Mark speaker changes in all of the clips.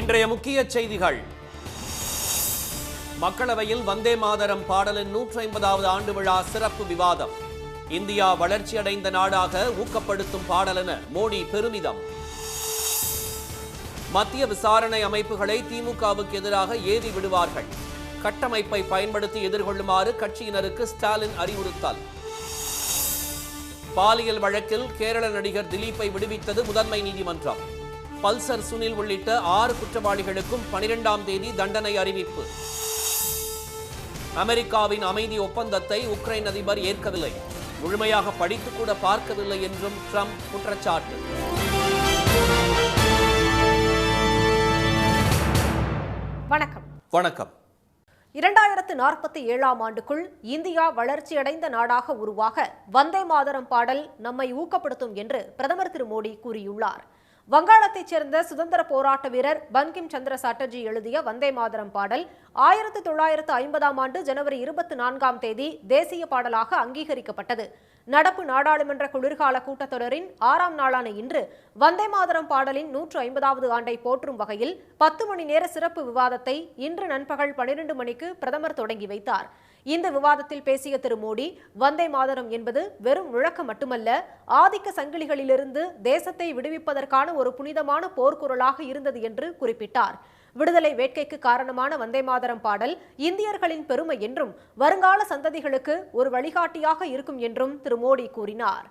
Speaker 1: இன்றைய முக்கிய செய்திகள். மக்களவையில் வந்தே மாதரம் பாடலின் 150வது ஆண்டு விழா சிறப்பு விவாதம். இந்தியா வளர்ச்சியடைந்த நாடாக ஊக்கப்படுத்தும் பாடலென மோடி பெருமிதம். மத்திய விசாரணை அமைப்புகளை திமுகவுக்கு எதிராக ஏவி விடுவார்கள். கட்டமைப்பை பயன்படுத்தி எதிர்கொள்ளுமாறு கட்சியினருக்கு ஸ்டாலின் அறிவுறுத்தல். பாலியல் வழக்கில் கேரள நடிகர் திலீப்பை விடுவித்தது முதன்மை நீதிமன்றம். பல்சர் சுனில் உள்ளிட்ட 6 குற்றவாளிகளுக்கும் 12ஆம் தேதி தண்டனை அறிவிப்பு. அமெரிக்காவின் அமைதி ஒப்பந்தத்தை உக்ரைன் அதிபர் ஏற்கவில்லை, முழுமையாக படித்து கூட பார்க்கவில்லை என்றும் ட்ரம்ப் குற்றச்சாட்டு.
Speaker 2: வணக்கம்.
Speaker 1: வணக்கம்.
Speaker 2: 2047ஆம் ஆண்டுக்குள் இந்தியா வளர்ச்சியடைந்த நாடாக உருவாக வந்தே மாதரம் பாடல் நம்மை ஊக்கப்படுத்தும் என்று பிரதமர் திரு மோடி கூறியுள்ளார். வங்காளத்தைச் சேர்ந்த சுதந்திர போராட்ட வீரர் பங்கிம் சந்திர சாட்டர்ஜி எழுதிய வந்தே மாதரம் பாடல் 1950ஆம் ஆண்டு ஜனவரி 24ஆம் தேதி தேசிய பாடலாக அங்கீகரிக்கப்பட்டது. நடப்பு நாடாளுமன்ற குளிர்கால கூட்டத்தொடரின் 6ஆம் நாளான இன்று வந்தே மாதரம் பாடலின் 150வது ஆண்டை போற்றும் வகையில் 10 மணி நேர சிறப்பு விவாதத்தை இன்று நண்பகல் 12 மணிக்கு பிரதமர் தொடங்கி வைத்தார். இந்த விவாதத்தில் பேசிய திரு மோடி, வந்தே மாதரம் என்பது வெறும் முழக்கம் மட்டுமல்ல, ஆதிக்க சங்கிலிகளிலிருந்து தேசத்தை விடுவிப்பதற்கான ஒரு புனிதமான போர்க்குரலாக இருந்தது என்று குறிப்பிட்டார். விடுதலை வேட்கைக்கு காரணமான வந்தே மாதரம் பாடல் இந்தியர்களின் பெருமை என்றும் வருங்கால சந்ததிகளுக்கு ஒரு வழிகாட்டியாக இருக்கும் என்றும் திரு மோடி கூறினார்.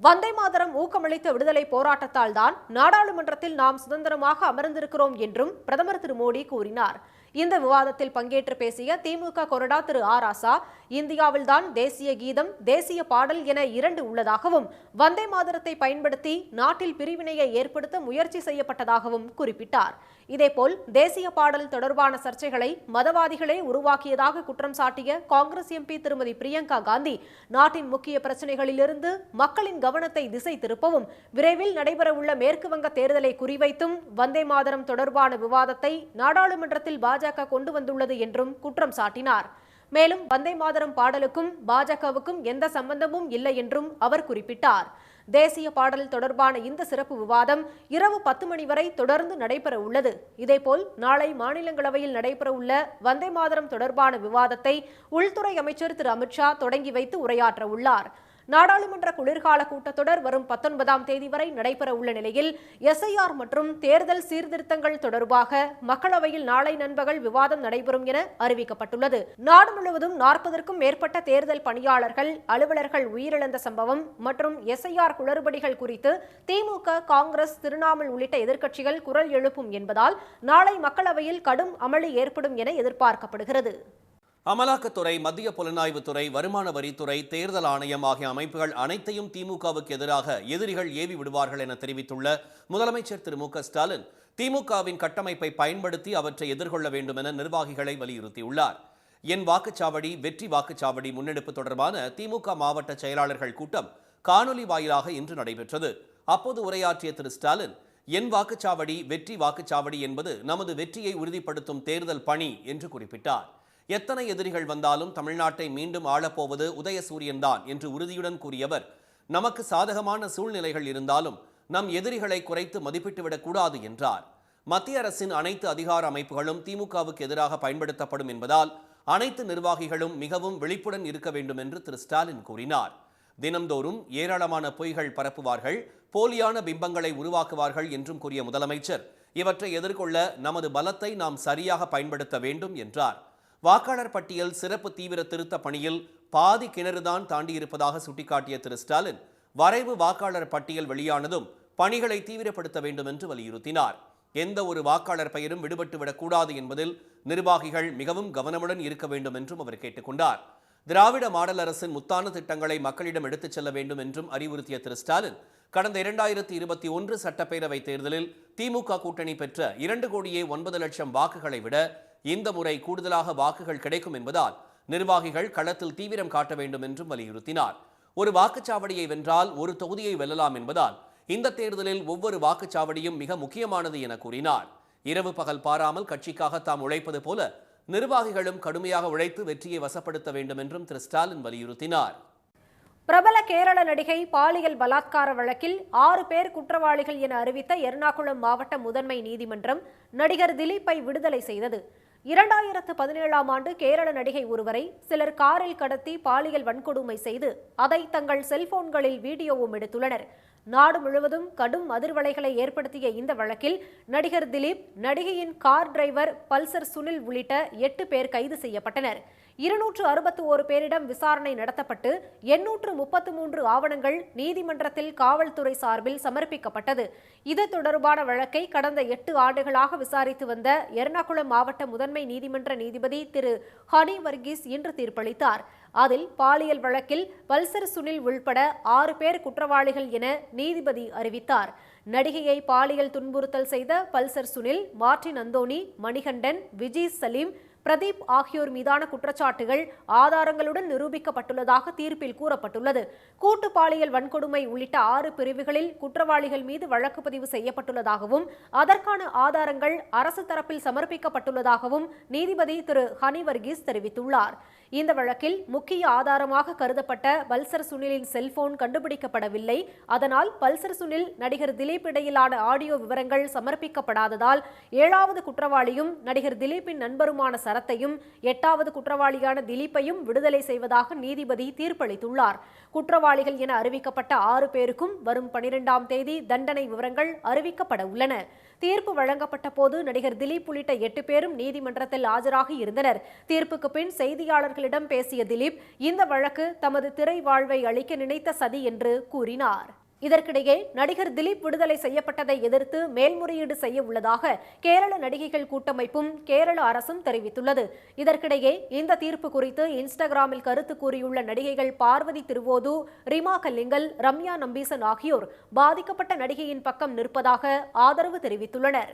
Speaker 2: வந்தே மாதரம் ஊக்கமளித்த விடுதலை போராட்டத்தால் தான் நாடாளுமன்றத்தில் நாம் சுதந்திரமாக அமர்ந்திருக்கிறோம் என்றும் பிரதமர் திரு மோடி கூறினார். இந்த விவாதத்தில் பங்கேற்று பேசிய திமுக கொறடா திரு ராசா, இந்தியாவில்தான் தேசிய கீதம், தேசிய பாடல் என 2 உள்ளதாகவும் வந்தே மாதரத்தை பயன்படுத்தி நாட்டில் பிரிவினையை ஏற்படுத்த முயற்சி செய்யப்பட்டதாகவும் குறிப்பிட்டார். இதேபோல் தேசிய பாடல் தொடர்பான சர்ச்சைகளை மதவாதிகளே உருவாக்கியதாக குற்றம் சாட்டிய காங்கிரஸ் எம்பி திருமதி பிரியங்கா காந்தி, நாட்டின் முக்கிய பிரச்சனைகளிலிருந்து மக்களின் கவனத்தை திசை திருப்பவும் விரைவில் நடைபெறவுள்ள மேற்கு வங்க தேர்தலை குறிவைத்தும் வந்தே மாதரம் தொடர்பான விவாதத்தை நாடாளுமன்றத்தில் பாஜக கொண்டு வந்துள்ளது என்றும் குற்றம் சாட்டினார். மேலும் வந்தே மாதரம் பாடலுக்கும் பாஜகவுக்கும் எந்த சம்பந்தமும் இல்லை என்றும் அவர் குறிப்பிட்டார். தேசிய பாடல் தொடர்பான இந்த சிறப்பு விவாதம் இரவு 10 மணி வரை தொடர்ந்து நடைபெற உள்ளது. இதேபோல் நாளை மாநிலங்களவையில் நடைபெறவுள்ள வந்தே மாதரம் தொடர்பான விவாதத்தை உள்துறை அமைச்சர் திரு அமித்ஷா தொடங்கி வைத்து உரையாற்ற உள்ளார். நாடாளுமன்ற குளிர்கால கூட்டத்தொடர் வரும் 19ஆம் தேதி வரை நடைபெற உள்ள நிலையில் எஸ்ஐஆர் மற்றும் தேர்தல் சீர்திருத்தங்கள் தொடர்பாக மக்களவையில் நாளை நண்பகல் விவாதம் நடைபெறும் என அறிவிக்கப்பட்டுள்ளது. நாடு முழுவதும் 40க்கும் மேற்பட்ட தேர்தல் பணியாளர்கள், அலுவலர்கள் உயிரிழந்த சம்பவம் மற்றும் எஸ்ஐஆர் குளறுபடிகள் குறித்து திமுக, காங்கிரஸ், திரிணாமுல் உள்ளிட்ட எதிர்க்கட்சிகள் குரல் எழுப்பும் என்பதால் நாளை மக்களவையில் கடும் அமளி ஏற்படும் என எதிர்பார்க்கப்படுகிறது.
Speaker 1: அமலாக்கத்துறை, மத்திய புலனாய்வுத்துறை, வருமான வரித்துறை, தேர்தல் ஆணையம் ஆகிய அமைப்புகள் அனைத்தையும் திமுகவுக்கு எதிராக எதிரிகள் ஏவி விடுவார்கள் என தெரிவித்துள்ள முதலமைச்சர் திரு மு.க. ஸ்டாலின், திமுகவின் கட்டமைப்பை பயன்படுத்தி அவற்றை எதிர்கொள்ள வேண்டும் என நிர்வாகிகளை வலியுறுத்தியுள்ளார். என் வாக்குச்சாவடி வெற்றி வாக்குச்சாவடி முன்னெடுப்பு தொடர்பான திமுக மாவட்ட செயலாளர்கள் கூட்டம் காணொலி வாயிலாக இன்று நடைபெற்றது. அப்போது உரையாற்றிய திரு ஸ்டாலின், என் வாக்குச்சாவடி வெற்றி வாக்குச்சாவடி என்பது நமது வெற்றியை உறுதிப்படுத்தும் தேர்தல் பணி என்று குறிப்பிட்டார். எத்தனை எதிரிகள் வந்தாலும் தமிழ்நாட்டை மீண்டும் ஆளப்போவது உதயசூரியன்தான் என்று உறுதியுடன் கூறியவர், நமக்கு சாதகமான சூழ்நிலைகள் இருந்தாலும் நம் எதிரிகளை குறைத்து மதிப்பிட்டுவிடக் கூடாது என்றார். மத்திய அரசின் அனைத்து அதிகார அமைப்புகளும் திமுகவுக்கு எதிராக பயன்படுத்தப்படும் என்பதால் அனைத்து நிர்வாகிகளும் மிகவும் விழிப்புடன் இருக்க வேண்டும் என்று திரு ஸ்டாலின் கூறினார். தினம்தோறும் ஏராளமான பொய்கள் பரப்புவார்கள், போலியான பிம்பங்களை உருவாக்குவார்கள் என்றும் கூறிய முதலமைச்சர், இவற்றை எதிர்கொள்ள நமது பலத்தை நாம் சரியாக பயன்படுத்த வேண்டும் என்றார். வாக்காளர் பட்டியல் சிறப்பு தீவிர திருத்த பணியில் பாதி கிணறுதான் தாண்டியிருப்பதாக சுட்டிக்காட்டிய திரு ஸ்டாலின், வரைவு வாக்காளர் பட்டியல் வெளியானதும் பணிகளை தீவிரப்படுத்த வேண்டும் என்று வலியுறுத்தினார். எந்த ஒரு வாக்காளர் பெயரும் விடுபட்டுவிடக்கூடாது என்பதில் நிர்வாகிகள் மிகவும் கவனமுடன் இருக்க வேண்டும் என்றும் அவர் கேட்டுக்கொண்டார். திராவிட மாடல் அரசின் முத்தான திட்டங்களை மக்களிடம் எடுத்துச் செல்ல வேண்டும் என்றும் அறிவுறுத்திய திரு ஸ்டாலின், கடந்த 2021 சட்டப்பேரவை தேர்தலில் திமுக கூட்டணி பெற்ற 2,09,00,000 வாக்குகளை விட இந்த முறை கூடுதலாக வாக்குகள் கிடைக்கும் என்பதால் நிர்வாகிகள் களத்தில் தீவிரம் காட்ட வேண்டும் என்றும் வலியுறுத்தினார். ஒரு வாக்குச்சாவடியை வென்றால் ஒரு தொகுதியை வெல்லலாம் என்பதால் இந்த தேர்தலில் ஒவ்வொரு வாக்குச்சாவடியும் மிக முக்கியமானது என கூறினார். இரவு பகல் பாராமல் கட்சிக்காக தாம் உழைப்பது போல நிர்வாகிகளும் கடுமையாக உழைத்து வெற்றியை வசப்படுத்த வேண்டும் என்றும் திரு ஸ்டாலின் வலியுறுத்தினார்.
Speaker 2: பிரபல கேரள நடிகை பாலியல் பலாத்கார வழக்கில் 6 பேர் குற்றவாளிகள் என அறிவித்த எர்ணாகுளம் மாவட்ட முதன்மை நீதிமன்றம் நடிகர் திலீப்பை விடுதலை செய்தது. 2017ஆம் ஆண்டு கேரள நடிகை ஒருவரை சிலர் காரில் கடத்தி பாலியல் வன்கொடுமை செய்து அதை தங்கள் செல்போன்களில் வீடியோவும் எடுத்துள்ளனர். நாடு முழுவதும் கடும் அதிர்வலைகளை ஏற்படுத்திய இந்த வழக்கில் நடிகர் திலீப், நடிகையின் கார் டிரைவர் பல்சர் சுனில் உள்ளிட்ட 8 பேர் கைது செய்யப்பட்டனர். 261 பேரிடம் விசாரணை நடத்தப்பட்டு 833 ஆவணங்கள் நீதிமன்றத்தில் காவல்துறை சார்பில் சமர்ப்பிக்கப்பட்டது. இது தொடர்பான வழக்கை கடந்த 8 ஆண்டுகளாக விசாரித்து வந்த எர்ணாகுளம் மாவட்ட முதன்மை நீதிமன்ற நீதிபதி திரு ஹனி வர்கீஸ் இன்று தீர்ப்பளித்தார். அதில் பாலியல் வழக்கில் பல்சர் சுனில் உள்பட 6 பேர் குற்றவாளிகள் என நீதிபதி அறிவித்தார். நடிகையை பாலியல் துன்புறுத்தல் செய்த Pulsar Sunil, Martin Anthony, Manikandan, Vijay Salim, Pradeep ஆகியோர் மீதான குற்றச்சாட்டுகள் ஆதாரங்களுடன் நிரூபிக்கப்பட்டுள்ளதாக தீர்ப்பில் கூறப்பட்டுள்ளது. கூட்டு பாலியல் வன்கொடுமை உள்ளிட்ட 6 பிரிவுகளில் குற்றவாளிகள் மீது வழக்கு பதிவு செய்யப்பட்டுள்ளதாகவும் அதற்கான ஆதாரங்கள் அரசு தரப்பில் சமர்ப்பிக்கப்பட்டுள்ளதாகவும் நீதிபதி திரு ஹனி வர்கீஸ் தெரிவித்துள்ளார். இந்த வழக்கில் முக்கிய ஆதாரமாக கருதப்பட்ட பல்சர் சுனிலின் செல்போன் கண்டுபிடிக்கப்படவில்லை. அதனால் பல்சர் சுனில், நடிகர் திலீப் இடையிலான ஆடியோ விவரங்கள் சமர்ப்பிக்கப்படாததால் 7வது குற்றவாளியும் நடிகர் திலீப்பின் நண்பருமான சரத்தையும் 8வது குற்றவாளியான திலீப்பையும் விடுதலை செய்வதாக நீதிபதி தீர்ப்பளித்துள்ளார். குற்றவாளிகள் என அறிவிக்கப்பட்ட 6 பேருக்கும் வரும் 12ஆம் தேதி தண்டனை விவரங்கள் அறிவிக்கப்பட உள்ளன. தீர்ப்பு வழங்கப்பட்ட போது நடிகர் திலீப் உள்ளிட்ட 8 பேரும் நீதிமன்றத்தில் ஆஜராகி இருந்தனர். தீர்ப்புக்கு பின் செய்தியாளர்களிடம் பேசிய திலீப், இந்த வழக்கு தமது திரை வாழ்வை அளிக்க நினைத்த சதி என்று கூறினார். இதற்கிடையே நடிகர் திலீப் விடுதலை செய்யப்பட்டதை எதிர்த்து மேல்முறையீடு செய்ய உள்ளதாக கேரள நடிகைகள் கூட்டமைப்பும் கேரள அரசும் தெரிவித்துள்ளது. இதற்கிடையே இந்த தீர்ப்பு குறித்து இன்ஸ்டாகிராமில் கருத்து கூறியுள்ள நடிகைகள் பார்வதி திருவோது, ரிமா கல்லிங்கல், ரம்யா நம்பீசன் ஆகியோர் பாதிக்கப்பட்ட நடிகையின் பக்கம் நிற்பதாக ஆதரவு தெரிவித்துள்ளனர்.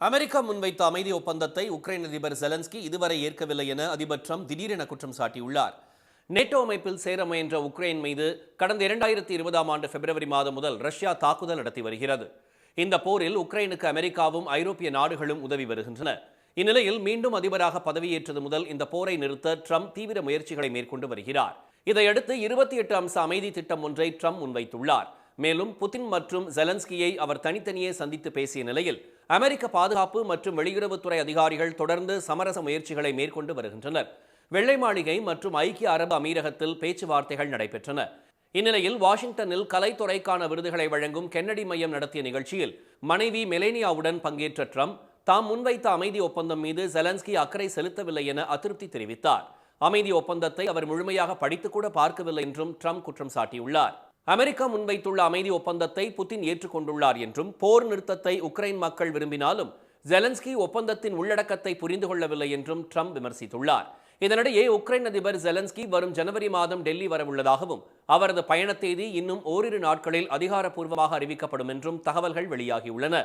Speaker 1: அமெரிக்கா முன்வைத்த அமைதி ஒப்பந்தத்தை உக்ரைன் அதிபர் ஜெலன்ஸ்கி இதுவரை ஏற்கவில்லை என அதிபர் ட்ரம்ப் திடீரென குற்றம் சாட்டியுள்ளார். நேட்டோ அமைப்பில் சேர முயன்ற உக்ரைன் மீது கடந்த 2020ஆம் ஆண்டு பிப்ரவரி மாதம் முதல் ரஷ்யா தாக்குதல் நடத்தி வருகிறது. இந்த போரில் உக்ரைனுக்கு அமெரிக்காவும் ஐரோப்பிய நாடுகளும் உதவி வருகின்றன. இந்நிலையில் மீண்டும் அதிபராக பதவியேற்றது முதல் இந்த போரை நிறுத்த ட்ரம்ப் தீவிர முயற்சிகளை மேற்கொண்டு வருகிறார். இதையடுத்து 28 அம்ச அமைதி திட்டம் ஒன்றை ட்ரம்ப் முன்வைத்துள்ளார். மேலும் புதின் மற்றும் ஜெலன்ஸ்கியை அவர் தனித்தனியே சந்தித்து பேசிய நிலையில் அமெரிக்க பாதுகாப்பு மற்றும் வெளியுறவுத்துறை அதிகாரிகள் தொடர்ந்து சமரச முயற்சிகளை மேற்கொண்டு வருகின்றனர். வெள்ளை மாளிகை மற்றும் ஐக்கிய அரபு அமீரகத்தில் பேச்சுவார்த்தைகள் நடைபெற்றன. இந்நிலையில் வாஷிங்டனில் கலைத்துறைக்கான விருதுகளை வழங்கும் கென்னடி மையம் நடத்திய நிகழ்ச்சியில் மனைவி மெலேனியாவுடன் பங்கேற்ற ட்ரம்ப் தாம் முன்வைத்த அமைதி ஒப்பந்தம் மீது ஜெலன்ஸ்கி அக்கறை செலுத்தவில்லை என அதிருப்தி தெரிவித்தார். அமைதி ஒப்பந்தத்தை அவர் முழுமையாக படித்துக்கூட பார்க்கவில்லை என்றும் ட்ரம்ப் குற்றம் சாட்டியுள்ளார். அமெரிக்கா முன்வைத்துள்ள அமைதி ஒப்பந்தத்தை புதின் ஏற்றுக்கொண்டுள்ளார் என்றும் போர் நிறுத்தத்தை உக்ரைன் மக்கள் விரும்பினாலும் ஜெலன்ஸ்கி ஒப்பந்தத்தின் உள்ளடக்கத்தை புரிந்து கொள்ளவில்லை என்றும் ட்ரம்ப் விமர்சித்துள்ளார். இதனிடையே உக்ரைன் அதிபர் ஜெலன்ஸ்கி வரும் ஜனவரி மாதம் டெல்லி வரவுள்ளதாகவும் அவரது பயண தேதி இன்னும் ஓரிரு நாட்களில் அதிகாரப்பூர்வமாக அறிவிக்கப்படும் என்றும் தகவல்கள் வெளியாகியுள்ளன.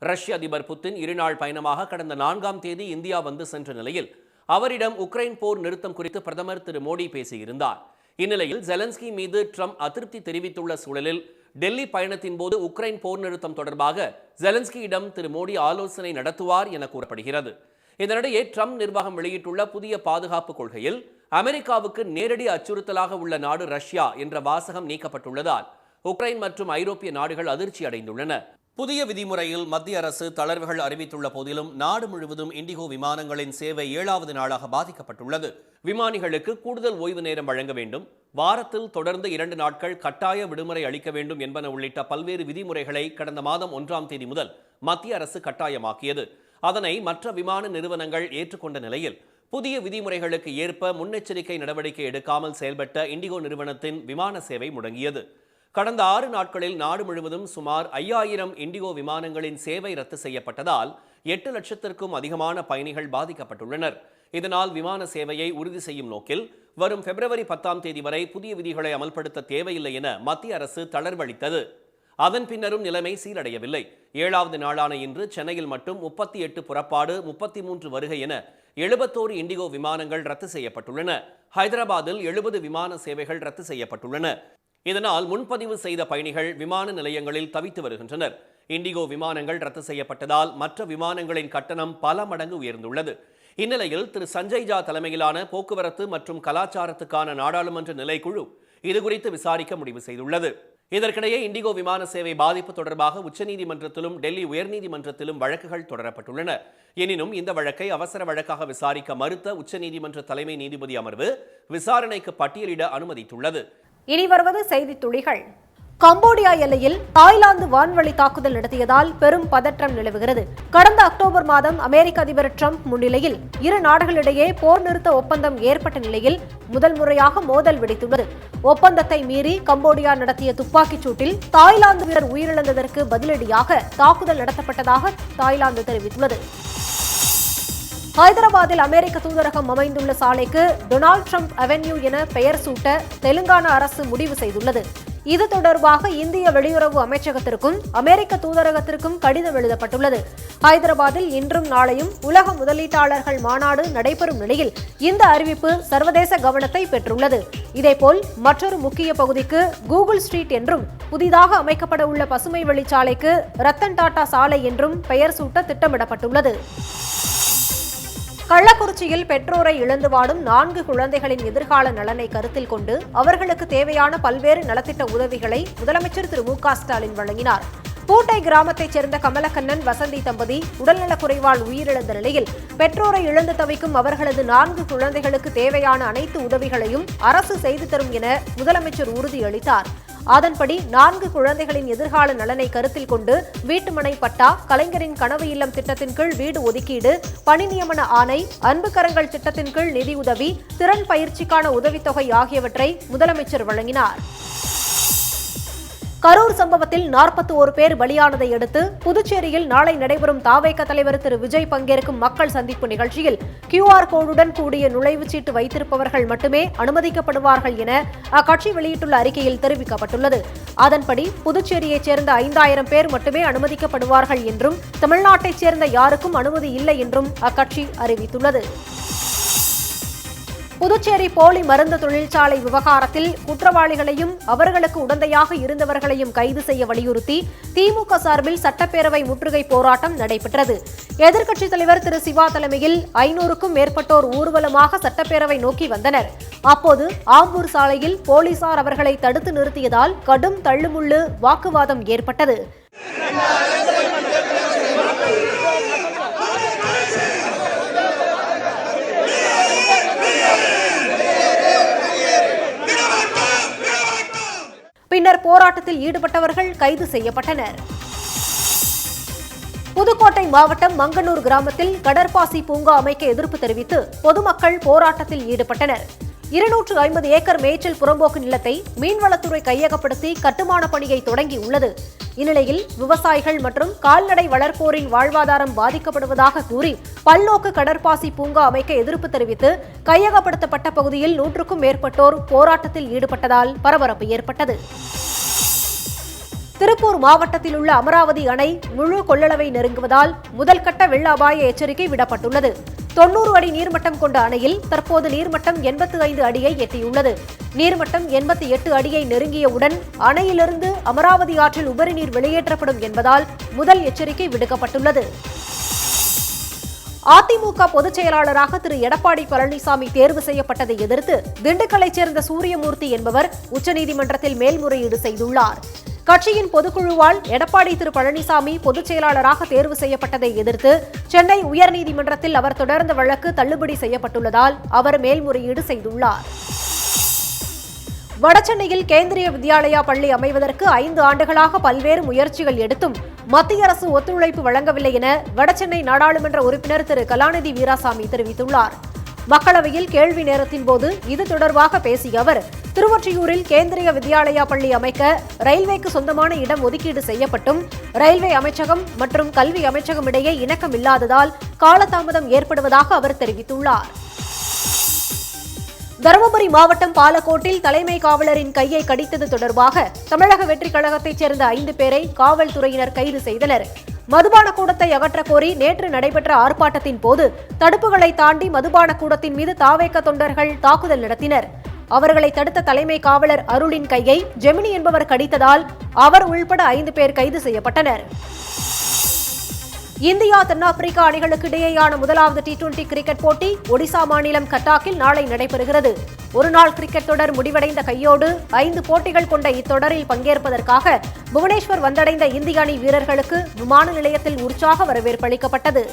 Speaker 1: ரஷ்ய அதிபர் புதின் 2 நாள் பயணமாக கடந்த 4ஆம் தேதி இந்தியா வந்து சென்ற நிலையில் அவரிடம் உக்ரைன் போர் நிறுத்தம் குறித்து பிரதமர் திரு மோடி பேசியிருந்தார். இந்நிலையில் ஜெலன்ஸ்கி மீது ட்ரம்ப் அதிருப்தி தெரிவித்துள்ள சூழலில் டெல்லி பயணத்தின் போது உக்ரைன் போர் நிறுத்தம் தொடர்பாக ஜெலன்ஸ்கியிடம் திரு மோடி ஆலோசனை நடத்துவார் என கூறப்படுகிறது. இதனிடையே ட்ரம்ப் நிர்வாகம் வெளியிட்டுள்ள புதிய பாதுகாப்பு கொள்கையில் அமெரிக்காவுக்கு நேரடி அச்சுறுத்தலாக உள்ள நாடு ரஷ்யா என்ற வாசகம் நீக்கப்பட்டுள்ளதால் உக்ரைன் மற்றும் ஐரோப்பிய நாடுகள் அதிர்ச்சி அடைந்துள்ளன. புதிய விதிமுறையில் மத்திய அரசு தளர்வுகள் அறிவித்துள்ள போதிலும் நாடு முழுவதும் இண்டிகோ விமானங்களின் சேவை 7வது நாளாக பாதிக்கப்பட்டுள்ளது. விமானிகளுக்கு கூடுதல் ஓய்வு நேரம் வழங்க வேண்டும், வாரத்தில் தொடர்ந்து 2 நாட்கள் கட்டாய விடுமுறை அளிக்க வேண்டும் என்பன உள்ளிட்ட பல்வேறு விதிமுறைகளை கடந்த மாதம் 1ஆம் தேதி முதல் மத்திய அரசு கட்டாயமாக்கியது. அதனை மற்ற விமான நிறுவனங்கள் ஏற்றுக்கொண்ட நிலையில் புதிய விதிமுறைகளுக்கு ஏற்ப முன்னெச்சரிக்கை நடவடிக்கை எடுக்காமல் செயல்பட்ட இண்டிகோ நிறுவனத்தின் விமான சேவை முடங்கியது. கடந்த 6 நாட்களில் நாடு முழுவதும் சுமார் 5000 இண்டிகோ விமானங்களின் சேவை ரத்து செய்யப்பட்டதால் 8 லட்சத்திற்கும் அதிகமான பயணிகள் பாதிக்கப்பட்டுள்ளனர். இதனால் விமான சேவையை உறுதி செய்யும் நோக்கில் வரும் பிப்ரவரி 10ஆம் தேதி வரை புதிய விதிகளை அமல்படுத்த தேவையில்லை என மத்திய அரசு தளர்வளித்தது. அதன் பின்னரும் நிலைமை சீரடையவில்லை. 7வது நாளான இன்று சென்னையில் மட்டும் 38 புறப்பாடு, 33 வருகை என 71 இண்டிகோ விமானங்கள் ரத்து செய்யப்பட்டுள்ளன. ஹைதராபாத்தில் 70 விமான சேவைகள் ரத்து செய்யப்பட்டுள்ளன. இதனால் முன்பதிவு செய்த பயணிகள் விமான நிலையங்களில் தவித்து வருகின்றனர். இண்டிகோ விமானங்கள் ரத்து செய்யப்பட்டதால் மற்ற விமானங்களின் கட்டணம் பல மடங்கு உயர்ந்துள்ளது. இந்நிலையில் திரு சஞ்சய் ஜா தலைமையிலான போக்குவரத்து மற்றும் கலாச்சாரத்துக்கான நாடாளுமன்ற நிலைக்குழு இதுகுறித்து விசாரிக்க முடிவு செய்துள்ளது. இதற்கிடையே இண்டிகோ விமான சேவை பாதிப்பு தொடர்பாக உச்சநீதிமன்றத்திலும் டெல்லி உயர்நீதிமன்றத்திலும் வழக்குகள் தொடரப்பட்டுள்ளன. எனினும் இந்த வழக்கை அவசர வழக்காக விசாரிக்க மறுத்த உச்சநீதிமன்ற தலைமை நீதிபதி அமர்வு விசாரணைக்கு பட்டியலிட அனுமதித்துள்ளது.
Speaker 2: இனி வருவது செய்தி துளிகள். கம்போடியா எல்லையில் தாய்லாந்து வான்வழி தாக்குதல் நடத்தியதால் பெரும் பதற்றம் நிலவுகிறது. கடந்த அக்டோபர் மாதம் அமெரிக்க அதிபர் டிரம்ப் முன்னிலையில் இரு நாடுகளிடையே போர் நிறுத்த ஒப்பந்தம் ஏற்பட்ட நிலையில் முதல் முறையாக மோதல் வெடித்துள்ளது. ஒப்பந்தத்தை மீறி கம்போடியா நடத்திய துப்பாக்கிச் சூட்டில் தாய்லாந்து வீரர் உயிரிழந்ததற்கு பதிலடியாக தாக்குதல் நடத்தப்பட்டதாக தாய்லாந்து தெரிவித்துள்ளது. ஹைதராபாத்தில் அமெரிக்க தூதரகம் அமைந்துள்ள சாலைக்கு டொனால்டு டிரம்ப் அவென்யூ என பெயர் சூட்ட தெலுங்கானா அரசு முடிவு செய்துள்ளது. இது தொடர்பாக இந்திய வெளியுறவு அமைச்சகத்திற்கும் அமெரிக்க தூதரகத்திற்கும் கடிதம் எழுதப்பட்டுள்ளது. ஹைதராபாத்தில் இன்றும் நாளையும் உலக முதலீட்டாளர்கள் மாநாடு நடைபெறும் நிலையில் இந்த அறிவிப்பு சர்வதேச கவனத்தை பெற்றுள்ளது. இதேபோல் மற்றொரு முக்கிய பகுதிக்கு கூகுள் ஸ்ட்ரீட் என்றும் புதிதாக அமைக்கப்பட உள்ள பசுமை வழிச்சாலைக்கு ரத்தன் டாடா சாலை என்றும் பெயர் சூட்ட திட்டமிடப்பட்டுள்ளது. கள்ளக்குறிச்சியில் பெற்றோரை இழந்து வாடும் 4 குழந்தைகளின் எதிர்கால நலனை கருத்தில் கொண்டு அவர்களுக்கு தேவையான பல்வேறு நலத்திட்ட உதவிகளை முதலமைச்சர் திரு மு.க. ஸ்டாலின் வழங்கினார். பூட்டை கிராமத்தைச் சேர்ந்த கமலக்கண்ணன், வசந்தி தம்பதி உடல்நலக் குறைவால் உயிரிழந்த நிலையில் பெற்றோரை இழந்து தவிக்கும் அவர்களது 4 குழந்தைகளுக்கு தேவையான அனைத்து உதவிகளையும் அரசு செய்து தரும் என முதலமைச்சர் உறுதியளித்தார். அதன்படி 4 குழந்தைகளின் எதிர்கால நலனை கருத்தில் கொண்டு வீட்டுமனை பட்டா, கலைஞரின் கனவு இல்லம் திட்டத்தின் கீழ் வீடு ஒதுக்கீடு, பணி நியமன ஆணை, அன்பு கரங்கள் திட்டத்தின் கீழ் நிதியுதவி, திறன் பயிற்சிக்கான உதவித்தொகை ஆகியவற்றை முதலமைச்சர் வழங்கினார். கரூர் சம்பவத்தில் 41 பேர் பலியானதை அடுத்து புதுச்சேரியில் நாளை நடைபெறும் தாவேக தலைவர் திரு விஜய் பங்கேற்கும் மக்கள் சந்திப்பு நிகழ்ச்சியில் QR கோடுடன் கூடிய நுழைவுச் சீட்டு வைத்திருப்பவர்கள் மட்டுமே அனுமதிக்கப்படுவார்கள் என அக்கட்சி வெளியிட்டுள்ள அறிக்கையில் தெரிவிக்கப்பட்டுள்ளது. அதன்படி புதுச்சேரியைச் சேர்ந்த 5000 பேர் மட்டுமே அனுமதிக்கப்படுவார்கள் என்றும் தமிழ்நாட்டைச் சேர்ந்த யாருக்கும் அனுமதி இல்லை என்றும் அக்கட்சி அறிவித்துள்ளது. புதுச்சேரி போலி மருந்து தொழிற்சாலை விவகாரத்தில் குற்றவாளிகளையும் அவர்களுக்கு உடந்தையாக இருந்தவர்களையும் கைது செய்ய வலியுறுத்தி திமுக சார்பில் சட்டப்பேரவை முற்றுகை போராட்டம் நடைபெற்றது. எதிர்க்கட்சித் தலைவர் திரு சிவா தலைமையில் 500க்கும் மேற்பட்டோர் ஊர்வலமாக சட்டப்பேரவை நோக்கி வந்தனர். அப்போது ஆம்பூர் சாலையில் போலீசார் அவர்களை தடுத்து நிறுத்தியதால் கடும் தள்ளுமுள்ளு வாக்குவாதம் ஏற்பட்டது. பின்னர் போராட்டத்தில் ஈடுபட்டவர்கள் கைது செய்யப்பட்டனர். புதுக்கோட்டை மாவட்டம் மங்கனூர் கிராமத்தில் கடற்பாசி பூங்கா அமைக்க எதிர்ப்பு தெரிவித்து பொதுமக்கள் போராட்டத்தில் ஈடுபட்டனர். 250 ஏக்கர் மேய்ச்சல் புறம்போக்கு நிலத்தை மீன்வளத்துறை கையகப்படுத்தி கட்டுமான பணியை தொடங்கியுள்ளது. இந்நிலையில் விவசாயிகள் மற்றும் கால்நடை வளர்ப்போரின் வாழ்வாதாரம் பாதிக்கப்படுவதாக கூறி பல்நோக்கு கடற்பாசி பூங்கா அமைக்க எதிர்ப்பு தெரிவித்து கையகப்படுத்தப்பட்ட பகுதியில் 100க்கும் மேற்பட்டோர் போராட்டத்தில் ஈடுபட்டதால் பரபரப்பு ஏற்பட்டது. திருப்பூர் மாவட்டத்தில் உள்ள அமராவதி அணை முழு கொள்ளளவை நெருங்குவதால் முதல்கட்ட வெள்ள அபாய எச்சரிக்கை விடப்பட்டுள்ளது. 90 அடி நீர்மட்டம் கொண்ட அணையில் தற்போது நீர்மட்டம் 85 அடியை எட்டியுள்ளது. நீர்மட்டம் 88 அடியை நெருங்கியவுடன் அணையிலிருந்து அமராவதி ஆற்றில் உபரி நீர் வெளியேற்றப்படும் என்பதால் முதல் எச்சரிக்கை விடுக்கப்பட்டுள்ளது. அதிமுக பொதுச் செயலாளராக திரு எடப்பாடி பழனிசாமி தேர்வு செய்யப்பட்டதை எதிர்த்து திண்டுக்கல்லைச் சேர்ந்த சூரியமூர்த்தி என்பவர் உச்சநீதிமன்றத்தில் மேல்முறையீடு செய்துள்ளார். கட்சியின் பொதுக்குழுவால் எடப்பாடி திரு பழனிசாமி பொதுச் செயலாளராக தேர்வு செய்யப்பட்டதை எதிர்த்து சென்னை உயர்நீதிமன்றத்தில் அவர் தொடர்ந்த வழக்கு தள்ளுபடி செய்யப்பட்டுள்ளதால் அவர் மேல்முறையீடு செய்துள்ளார். வடசென்னையில் கேந்திரிய வித்யாலயா பள்ளி அமைவதற்கு 5 ஆண்டுகளாக பல்வேறு முயற்சிகள் எடுத்தும் மத்திய அரசு ஒத்துழைப்பு வழங்கவில்லை என வடசென்னை நாடாளுமன்ற உறுப்பினர் திரு கலாநிதி வீராசாமி தெரிவித்துள்ளார். மக்களவையில் கேள்வி நேரத்தின் போது இது தொடர்பாக பேசிய அவர், திருவொற்றியூரில் கேந்திரிய வித்யாலயா பள்ளி அமைக்க ரயில்வேக்கு சொந்தமான இடம் ஒதுக்கீடு செய்யப்பட்டும் ரயில்வே அமைச்சகம் மற்றும் கல்வி அமைச்சகம் இடையே இணக்கம் இல்லாததால் காலதாமதம் ஏற்படுவதாக அவர் தெரிவித்துள்ளார். தருமபுரி மாவட்டம் பாலக்கோட்டில் தலைமை காவலரின் கையை கடித்தது தொடர்பாக தமிழக வெற்றிக் கழகத்தைச் சேர்ந்த 5 பேரை காவல்துறையினர் கைது செய்தனர். மதுபான கூடத்தை அகற்ற கோரி நேற்று நடைபெற்ற ஆர்ப்பாட்டத்தின் போது தடுப்புகளை தாண்டி மதுபான கூடத்தின் மீது தாவேக தொண்டர்கள் தாக்குதல் நடத்தினர். அவர்களை தடுத்த தலைமை காவலர் அருளின் கையை ஜெமினி என்பவர் கடித்ததால் அவர் உள்பட 5 பேர் கைது செய்யப்பட்டனர். இந்தியா தென்னாப்பிரிக்கா அணிகளுக்கு இடையேயான முதலாவது T20 கிரிக்கெட் போட்டி ஒடிசா மாநிலம் கட்டாக்கில் நாளை நடைபெறுகிறது. ஒருநாள் கிரிக்கெட் தொடர் முடிவடைந்த கையோடு 5 போட்டிகள் கொண்ட இத்தொடரில் பங்கேற்பதற்காக புவனேஸ்வர் வந்தடைந்த இந்திய அணி வீரர்களுக்கு விமான நிலையத்தில் உற்சாக வரவேற்பு அளிக்கப்பட்டது.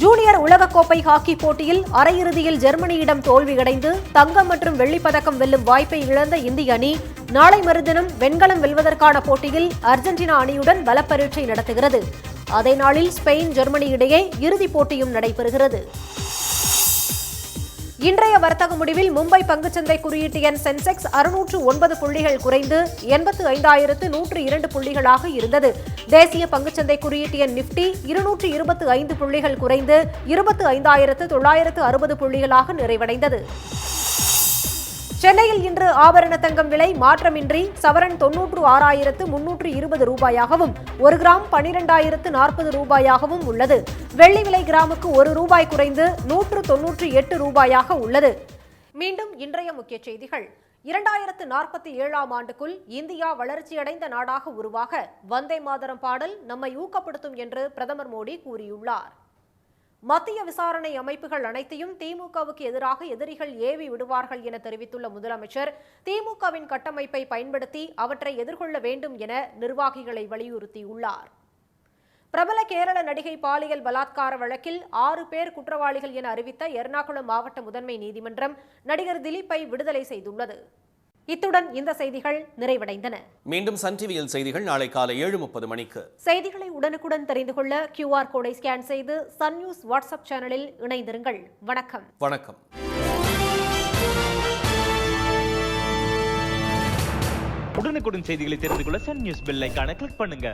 Speaker 2: ஜூனியர் உலகக்கோப்பை ஹாக்கி போட்டியில் அரையிறுதியில் ஜெர்மனியிடம் தோல்வியடைந்து தங்கம் மற்றும் வெள்ளிப் பதக்கம் வெல்லும் வாய்ப்பை இழந்த இந்திய அணி நாளை மறுதினம் வெண்கலம் வெல்வதற்கான போட்டியில் அர்ஜென்டினா அணியுடன் பலப்பரீட்சை நடத்துகிறது. அதே நாளில் ஸ்பெயின் ஜெர்மனி இடையே இறுதிப் போட்டியும் நடைபெறுகிறது. இன்றைய வர்த்தக முடிவில் மும்பை பங்குச்சந்தை குறியீட்டு எண் சென்செக்ஸ் 609 புள்ளிகள் குறைந்து 85,102 புள்ளிகளாக இருந்தது. தேசிய பங்குச்சந்தை குறியீட்டு எண் நிப்டி 225 புள்ளிகள் குறைந்து 25,960 புள்ளிகளாக நிறைவடைந்தது. சென்னையில் இன்று ஆபரண தங்கம் விலை மாற்றமின்றி சவரன் 96,320 ரூபாயாகவும் 1 கிராம் 12,040 ரூபாயாகவும் உள்ளது. வெள்ளி விலை கிராமுக்கு 1 ரூபாய் குறைந்து 198 ரூபாயாக உள்ளது. மீண்டும் இன்றைய முக்கிய செய்திகள். 2047ஆம் ஆண்டுக்குள் இந்தியா வளர்ச்சியடைந்த நாடாக உருவாக வந்தே மாதரம் பாடல் நம்மை ஊக்கப்படுத்தும் என்று பிரதமர் மோடி கூறியுள்ளார். மத்திய விசாரணை அமைப்புகள் அனைத்தையும் திமுகவுக்கு எதிராக எதிரிகள் ஏவி விடுவார்கள் என தெரிவித்துள்ள முதலமைச்சர், திமுகவின் கட்டமைப்பை பயன்படுத்தி அவற்றை எதிர்கொள்ள வேண்டும் என நிர்வாகிகளை வலியுறுத்தியுள்ளார். பிரபல கேரள நடிகை பாலியல் பலாத்கார வழக்கில் 6 பேர் குற்றவாளிகள் என அறிவித்த எர்ணாகுளம் மாவட்ட முதன்மை நீதிமன்றம் நடிகர் திலீப்பை விடுதலை செய்துள்ளது. இத்துடன் இந்த செய்திகள் நிறைவடைந்தன.
Speaker 1: மீண்டும் சன் டிவியில் செய்திகள் நாளை காலை 7:30 மணிக்கு.
Speaker 2: செய்திகளை உடனுக்குடன் தெரிந்து கொள்ள QR கோடை ஸ்கேன் செய்து சன் நியூஸ் வாட்ஸ்அப் சேனலில் இணைந்திருங்கள். வணக்கம்.
Speaker 1: வணக்கம்.
Speaker 3: உடனுக்குடன் செய்திகளை தெரிந்து கொள்ள சன் நியூஸ் பெல் ஐகானை கிளிக் பண்ணுங்க.